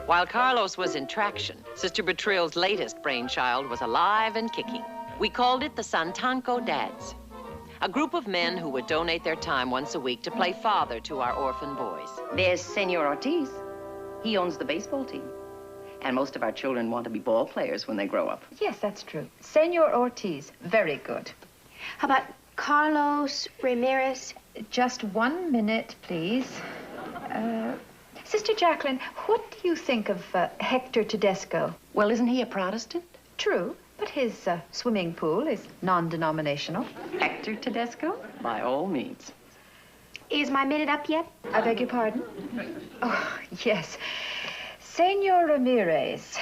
While Carlos was in traction, Sister Bertrill's latest brainchild was alive and kicking. We called it the Santanco Dads, a group of men who would donate their time once a week to play father to our orphan boys. There's Senor Ortiz. He owns the baseball team. And most of our children want to be ball players when they grow up. Yes, that's true. Senor Ortiz, very good. How about Carlos Ramirez? Just 1 minute, please. Sister Jacqueline, what do you think of Hector Tedesco? Well, isn't he a Protestant? True, but his swimming pool is non-denominational. Hector Tedesco? By all means. Is my minute up yet? I beg your pardon? Oh, yes. Senor Ramirez.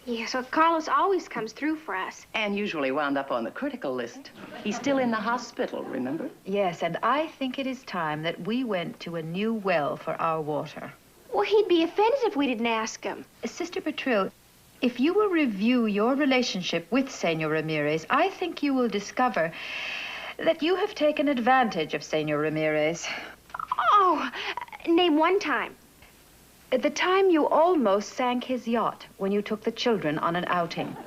Yeah, so Carlos always comes through for us. And usually wound up on the critical list. He's still in the hospital, remember? Yes, and I think it is time that we went to a new well for our water. Well, he'd be offended if we didn't ask him. Sister Bertrill, if you will review your relationship with Senor Ramirez, I think you will discover that you have taken advantage of Senor Ramirez. Oh, name one time. At the time you almost sank his yacht when you took the children on an outing.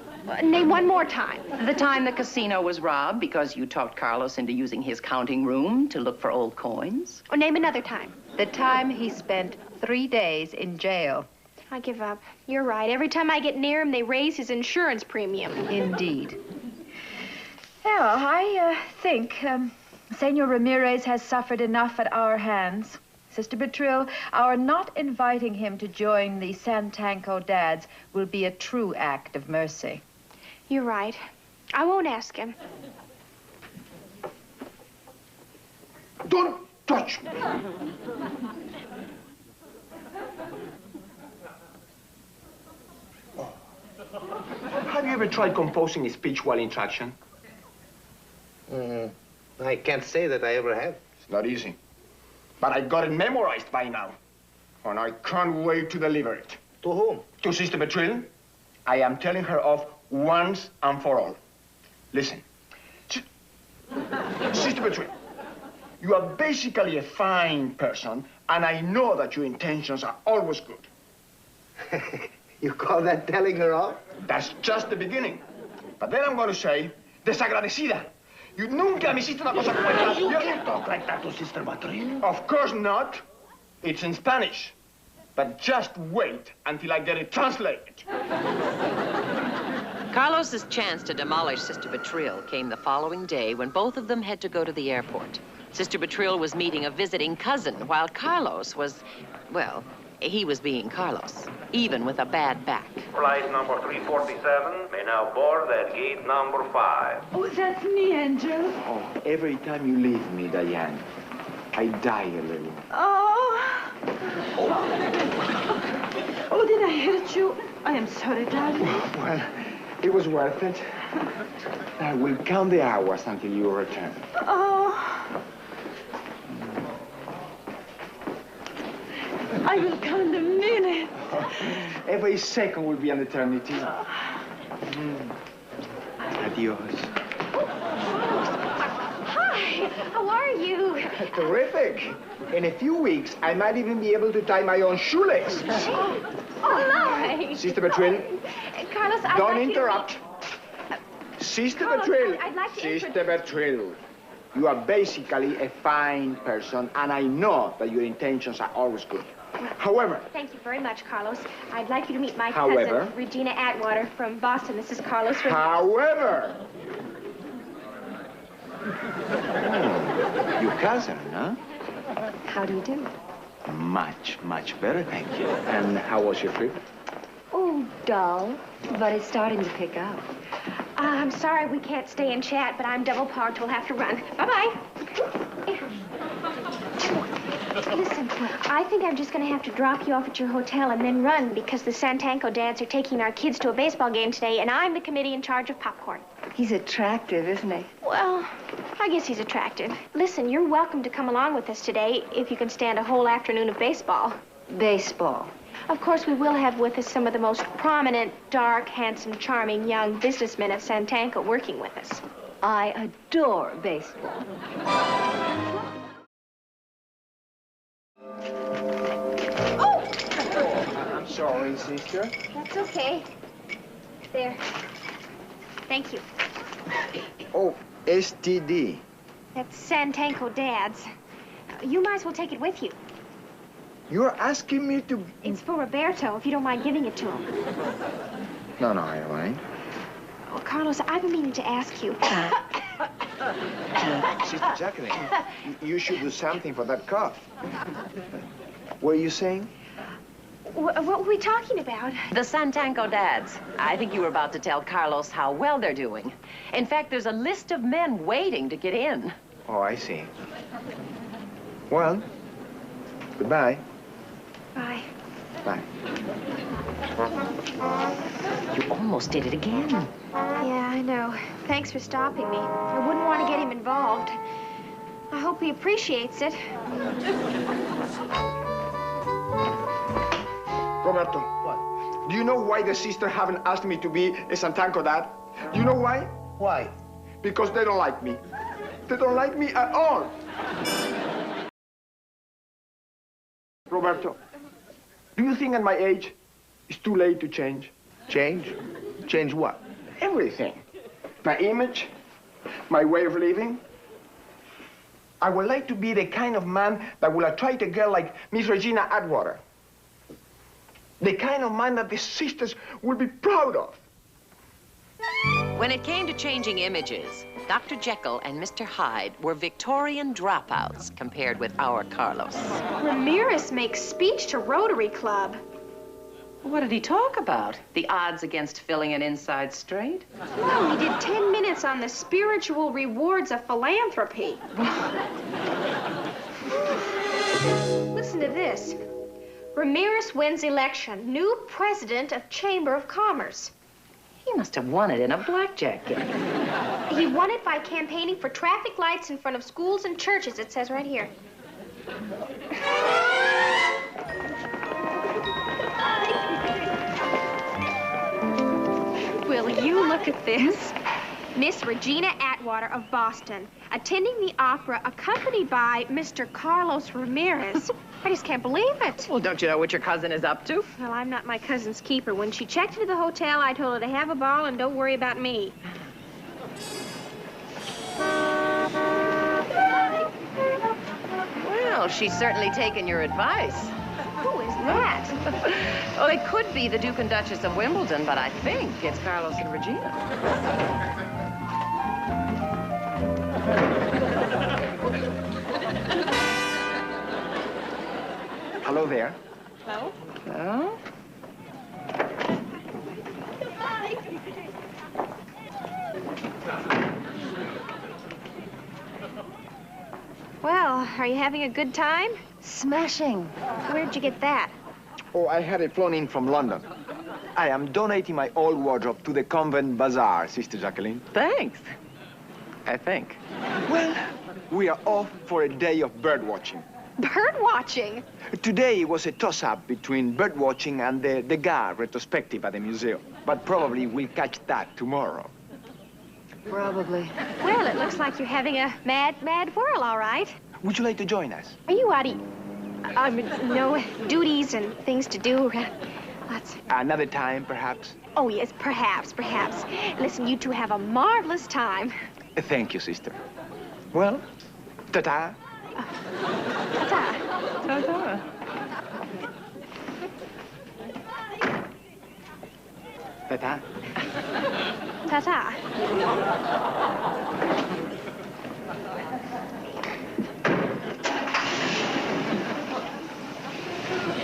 Name one more time. The time the casino was robbed because you talked Carlos into using his counting room to look for old coins. Or name another time. The time he spent 3 days in jail. I give up. You're right. Every time I get near him, they raise his insurance premium. Indeed. Well, I think Senor Ramirez has suffered enough at our hands. Sister Bertrill, our not inviting him to join the Santanco Dads will be a true act of mercy. You're right. I won't ask him. Don't touch me. Oh. Have you ever tried composing a speech while in traction? I can't say that I ever have. It's not easy. But I got it memorized by now. And I can't wait to deliver it. To whom? To Sister Bertrill. I am telling her off once and for all. Listen. Sister Bertrill, you are basically a fine person, and I know that your intentions are always good. You call that telling her off? That's just the beginning. But then I'm going to say, desagradecida. You nunca me hiciste una cosa como esta. You can't talk like that to Sister Bertrill. Of course not. It's in Spanish. But just wait until I get it translated. Carlos's chance to demolish Sister Bertrill came the following day when both of them had to go to the airport. Sister Bertrill was meeting a visiting cousin, while Carlos was, well, he was being Carlos, even with a bad back. Flight number 347 may now board at gate number 5. Oh, that's me, Angel. Oh, every time you leave me, Diane, I die a little. Oh. Oh, did I hurt you? I am sorry, darling. Well, it was worth it. I will count the hours until you return. Oh. I will count the minutes. Every second will be an eternity. Adios. Hi, how are you? Terrific. In a few weeks, I might even be able to tie my own shoelace. Oh, my. Sister Bertrill, Carlos, I'd don't like interrupt. Sister Carlos, Bertrill. I'd like to Sister Bertrill, you are basically a fine person, and I know that your intentions are always good. However... Thank you very much, Carlos. I'd like you to meet my However... cousin, Regina Atwater from Boston. This is Carlos. However... Your cousin, huh? How do you do? Much, much better, thank you. And how was your trip? Oh, dull, but it's starting to pick up. I'm sorry we can't stay and chat, but I'm double parked. We'll have to run. Bye-bye. Listen, I think I'm just going to have to drop you off at your hotel and then run because the Santanco Dads are taking our kids to a baseball game today, and I'm the committee in charge of popcorn. He's attractive, isn't he? Well, I guess he's attractive. Listen, you're welcome to come along with us today if you can stand a whole afternoon of baseball. Baseball. Of course, we will have with us some of the most prominent, dark, handsome, charming young businessmen at Santanco working with us. I adore baseball. sorry, sister. That's okay. There. Thank you. Oh, STD. That's Santanko Dad's. You might as well take it with you. You're asking me to... It's for Roberto, if you don't mind giving it to him. No, I don't mind. Oh, Carlos, I've been meaning to ask you. Sister Jacqueline, you should do something for that cough. What are you saying? What were we talking about? The Santanko dads. I think you were about to tell Carlos how well they're doing. In fact, there's a list of men waiting to get in. Oh, I see. Well, goodbye. Bye. Bye. You almost did it again. Yeah, I know. Thanks for stopping me. I wouldn't want to get him involved. I hope he appreciates it. Roberto. What? Do you know why the sisters haven't asked me to be a Santanko dad? Do you know why? Why? Because they don't like me. They don't like me at all. Roberto, do you think at my age it's too late to change? Change? Change what? Everything. My image, my way of living. I would like to be the kind of man that will attract a girl like Miss Regina Atwater. The kind of man that the sisters will be proud of. When it came to changing images, Dr. Jekyll and Mr. Hyde were Victorian dropouts compared with our Carlos. Ramirez makes speech to Rotary Club. What did he talk about? The odds against filling an inside straight? No, he did 10 minutes on the spiritual rewards of philanthropy. Listen to this. Ramirez wins election, new president of Chamber of Commerce. He must have won it in a blackjack game. He won it by campaigning for traffic lights in front of schools and churches, it says right here. Will you look at this? Miss Regina Atwater of Boston, attending the opera accompanied by Mr. Carlos Ramirez. I just can't believe it. Well, don't you know what your cousin is up to? Well, I'm not my cousin's keeper. When she checked into the hotel, I told her to have a ball and don't worry about me. Well, she's certainly taken your advice. Who is that? Well, it could be the Duke and Duchess of Wimbledon, but I think it's Carlos and Regina. Hello there. Hello? Oh? Well, are you having a good time? Smashing. Where'd you get that? Oh, I had it flown in from London. I am donating my old wardrobe to the convent bazaar, Sister Jacqueline. Thanks. I think. Well, we are off for a day of bird watching. Bird watching? Today was a toss-up between bird watching and the Degas retrospective at the museum. But probably we'll catch that tomorrow. Probably. Well, it looks like you're having a mad, mad whirl, all right. Would you like to join us? Are you out of... no duties and things to do? Lots. Another time, perhaps? Oh, yes, perhaps. Listen, you two have a marvelous time. Thank you, sister. Well, ta-ta. Ta-ta. Ta-ta. Ta-ta. Ta-ta.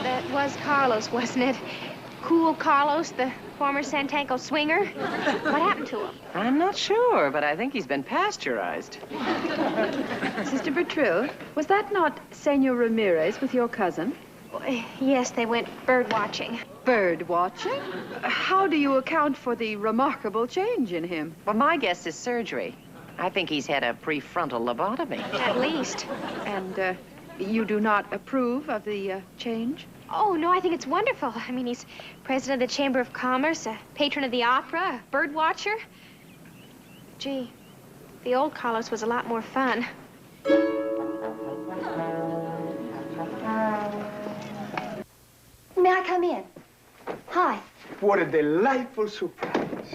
That was Carlos, wasn't it? Cool Carlos, the former Santanko swinger. What happened to him? I'm not sure, but I think he's been pasteurized. Sister Bertrille, was that not Senor Ramirez with your cousin? Yes, they went bird watching. Bird watching? How do you account for the remarkable change in him? Well, my guess is surgery. I think he's had a prefrontal lobotomy. At least. And you do not approve of the change? Oh, no, I think it's wonderful. I mean, he's president of the Chamber of Commerce, a patron of the opera, a bird watcher. Gee, the old Carlos was a lot more fun. May I come in? Hi. What a delightful surprise.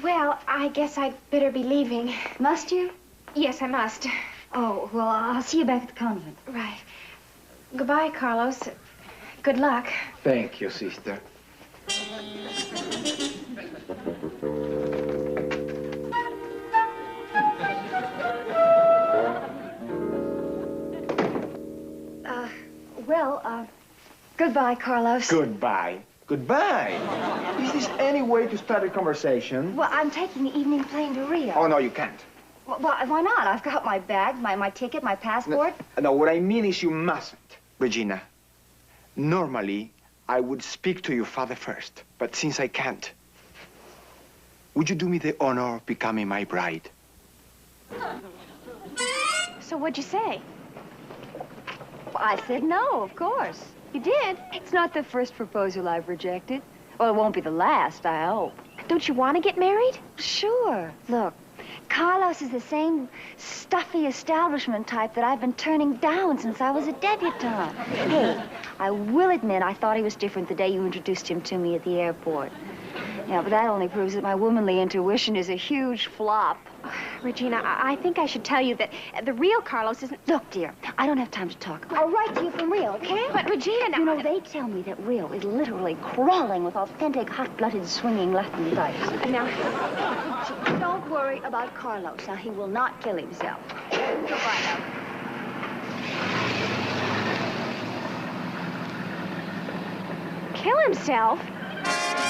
Well, I guess I'd better be leaving. Must you? Yes, I must. Oh, well, I'll see you back at the convent. Right. Goodbye, Carlos. Good luck. Thank you, sister. Goodbye, Carlos. Goodbye. Goodbye. Is this any way to start a conversation? Well, I'm taking the evening plane to Rio. Oh, no, you can't. Well, why not? I've got my bag, my ticket, my passport. No, what I mean is you mustn't, Regina. Normally, I would speak to your father first, but since I can't, would you do me the honor of becoming my bride? So what'd you say? Well, I said no, of course. You did? It's not the first proposal I've rejected. Well, it won't be the last, I hope. Don't you want to get married? Sure. Look, Carlos is the same stuffy establishment type that I've been turning down since I was a debutante. Hey, I will admit I thought he was different the day you introduced him to me at the airport. Yeah, but that only proves that my womanly intuition is a huge flop. Regina, I think I should tell you that the real Carlos isn't... Look, dear, I don't have time to talk. I'll write to you from Rio, okay? But, Regina, You know, they tell me that Rio is literally crawling with authentic, hot-blooded, swinging Latin types. Now, Don't worry about Carlos. Now, he will not kill himself. Goodbye now. kill himself?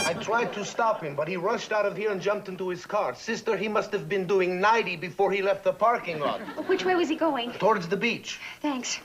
I tried to stop him, but he rushed out of here and jumped into his car. Sister, he must have been doing 90 before he left the parking lot. Which way was he going? Towards the beach. Thanks.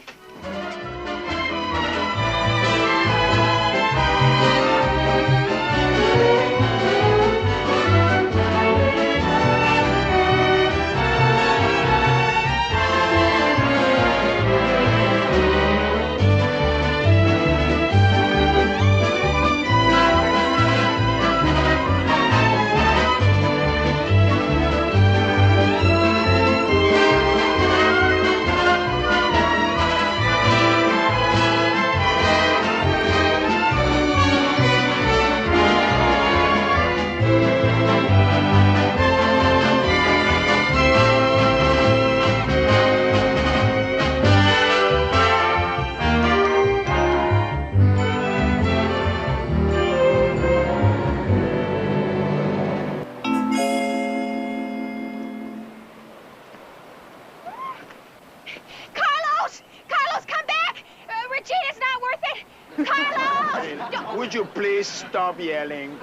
Would you please stop yelling?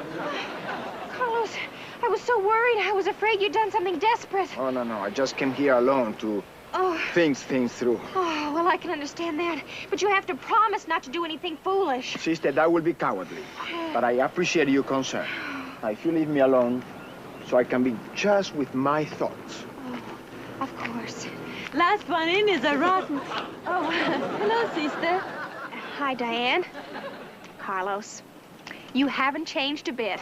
Carlos, I was so worried. I was afraid you'd done something desperate. Oh, no, no. I just came here alone to think things through. Oh, well, I can understand that. But you have to promise not to do anything foolish. Sister, that will be cowardly. But I appreciate your concern. Now, if you leave me alone, so I can be just with my thoughts. Oh, of course. Last one in is a rotten... Oh, hello, sister. Hi, Diane. Carlos, you haven't changed a bit.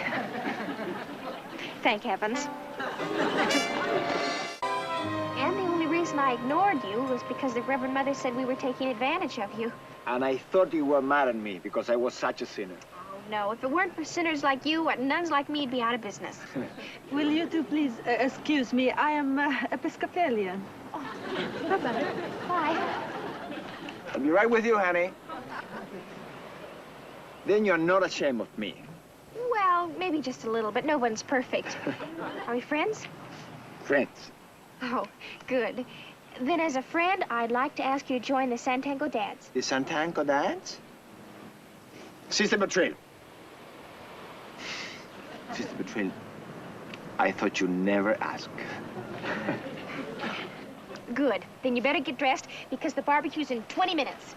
Thank heavens. And the only reason I ignored you was because the Reverend Mother said we were taking advantage of you. And I thought you were mad at me because I was such a sinner. Oh, no. If it weren't for sinners like you, nuns like me would be out of business. Will you two please excuse me? I am Episcopalian. Oh, bye-bye. Bye. I'll be right with you, honey. Then you're not ashamed of me. Well, maybe just a little, but no one's perfect. Are we friends? Friends. Oh, good. Then as a friend, I'd like to ask you to join the Santango Dads. The Santango Dads? Sister Betrayal. Sister Betrayal, I thought you'd never ask. Good. Then you better get dressed because the barbecue's in 20 minutes.